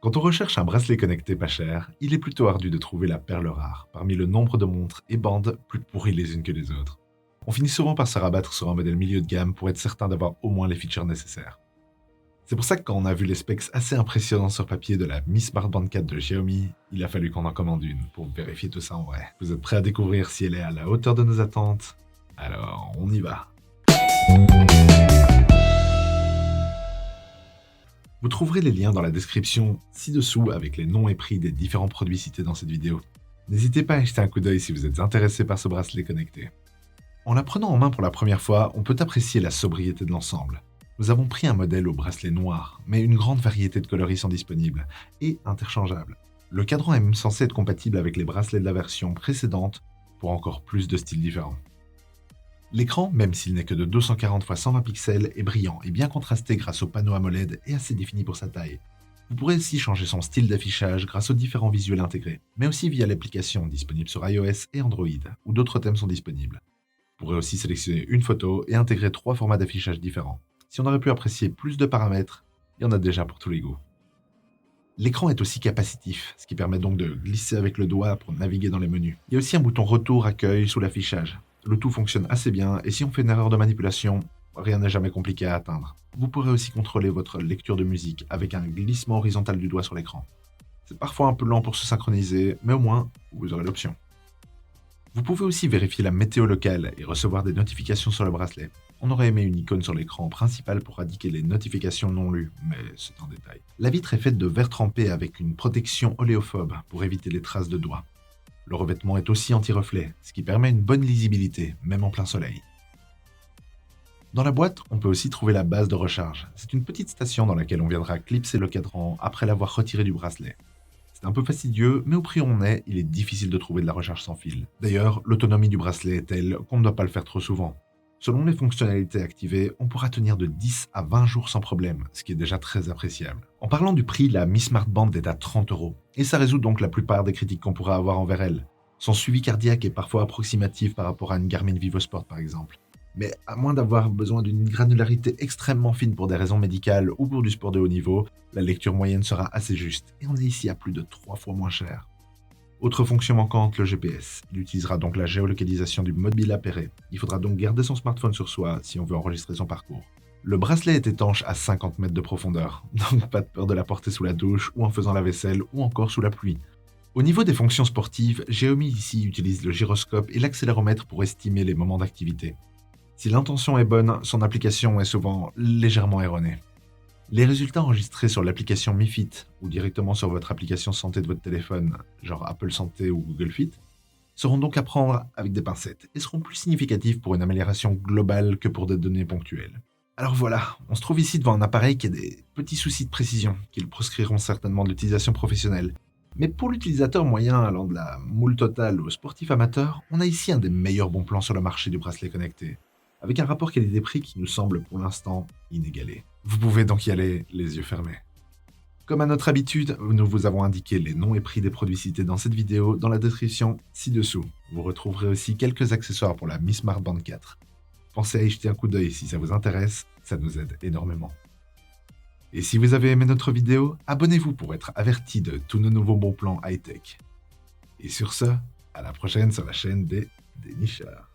Quand on recherche un bracelet connecté pas cher, il est plutôt ardu de trouver la perle rare, parmi le nombre de montres et bandes plus pourries les unes que les autres. On finit souvent par se rabattre sur un modèle milieu de gamme pour être certain d'avoir au moins les features nécessaires. C'est pour ça que quand on a vu les specs assez impressionnants sur papier de la Mi Smart Band 4 de Xiaomi, il a fallu qu'on en commande une pour vérifier tout ça en vrai. Vous êtes prêts à découvrir si elle est à la hauteur de nos attentes? Alors, on y va. Vous trouverez les liens dans la description ci-dessous avec les noms et prix des différents produits cités dans cette vidéo. N'hésitez pas à jeter un coup d'œil si vous êtes intéressé par ce bracelet connecté. En la prenant en main pour la première fois, on peut apprécier la sobriété de l'ensemble. Nous avons pris un modèle au bracelet noir, mais une grande variété de coloris sont disponibles, et interchangeables. Le cadran est même censé être compatible avec les bracelets de la version précédente pour encore plus de styles différents. L'écran, même s'il n'est que de 240 x 120 pixels, est brillant et bien contrasté grâce au panneau AMOLED et assez défini pour sa taille. Vous pourrez aussi changer son style d'affichage grâce aux différents visuels intégrés, mais aussi via l'application disponible sur iOS et Android, où d'autres thèmes sont disponibles. Vous pourrez aussi sélectionner une photo et intégrer 3 formats d'affichage différents. Si on aurait pu apprécier plus de paramètres, il y en a déjà pour tous les goûts. L'écran est aussi capacitif, ce qui permet donc de glisser avec le doigt pour naviguer dans les menus. Il y a aussi un bouton retour accueil sous l'affichage. Le tout fonctionne assez bien et si on fait une erreur de manipulation, rien n'est jamais compliqué à atteindre. Vous pourrez aussi contrôler votre lecture de musique avec un glissement horizontal du doigt sur l'écran. C'est parfois un peu lent pour se synchroniser, mais au moins, vous aurez l'option. Vous pouvez aussi vérifier la météo locale et recevoir des notifications sur le bracelet. On aurait aimé une icône sur l'écran principal pour indiquer les notifications non lues, mais c'est un détail. La vitre est faite de verre trempé avec une protection oléophobe pour éviter les traces de doigts. Le revêtement est aussi anti-reflet, ce qui permet une bonne lisibilité, même en plein soleil. Dans la boîte, on peut aussi trouver la base de recharge. C'est une petite station dans laquelle on viendra clipser le cadran après l'avoir retiré du bracelet. C'est un peu fastidieux, mais au prix où on est, il est difficile de trouver de la recharge sans fil. D'ailleurs, l'autonomie du bracelet est telle qu'on ne doit pas le faire trop souvent. Selon les fonctionnalités activées, on pourra tenir de 10 à 20 jours sans problème, ce qui est déjà très appréciable. En parlant du prix, la Mi Smart Band est à 30 €, et ça résout donc la plupart des critiques qu'on pourra avoir envers elle. Son suivi cardiaque est parfois approximatif par rapport à une Garmin VivoSport par exemple. Mais à moins d'avoir besoin d'une granularité extrêmement fine pour des raisons médicales ou pour du sport de haut niveau, la lecture moyenne sera assez juste, et on est ici à plus de 3 fois moins cher. Autre fonction manquante, le GPS. Il utilisera donc la géolocalisation du mobile appairé. Il faudra donc garder son smartphone sur soi si on veut enregistrer son parcours. Le bracelet est étanche à 50 mètres de profondeur, donc pas de peur de la porter sous la douche ou en faisant la vaisselle ou encore sous la pluie. Au niveau des fonctions sportives, Xiaomi ici utilise le gyroscope et l'accéléromètre pour estimer les moments d'activité. Si l'intention est bonne, son application est souvent légèrement erronée. Les résultats enregistrés sur l'application Mi Fit ou directement sur votre application santé de votre téléphone, genre Apple Santé ou Google Fit, seront donc à prendre avec des pincettes et seront plus significatifs pour une amélioration globale que pour des données ponctuelles. Alors voilà, on se trouve ici devant un appareil qui a des petits soucis de précision, qui le proscriront certainement de l'utilisation professionnelle. Mais pour l'utilisateur moyen allant de la moule totale au sportif amateur, on a ici un des meilleurs bons plans sur le marché du bracelet connecté, avec un rapport qualité-prix qui nous semble pour l'instant inégalé. Vous pouvez donc y aller les yeux fermés. Comme à notre habitude, nous vous avons indiqué les noms et prix des produits cités dans cette vidéo dans la description ci-dessous. Vous retrouverez aussi quelques accessoires pour la Mi Smart Band 4. Pensez à y jeter un coup d'œil si ça vous intéresse, ça nous aide énormément. Et si vous avez aimé notre vidéo, abonnez-vous pour être averti de tous nos nouveaux bons plans high-tech. Et sur ce, à la prochaine sur la chaîne des Dénicheurs.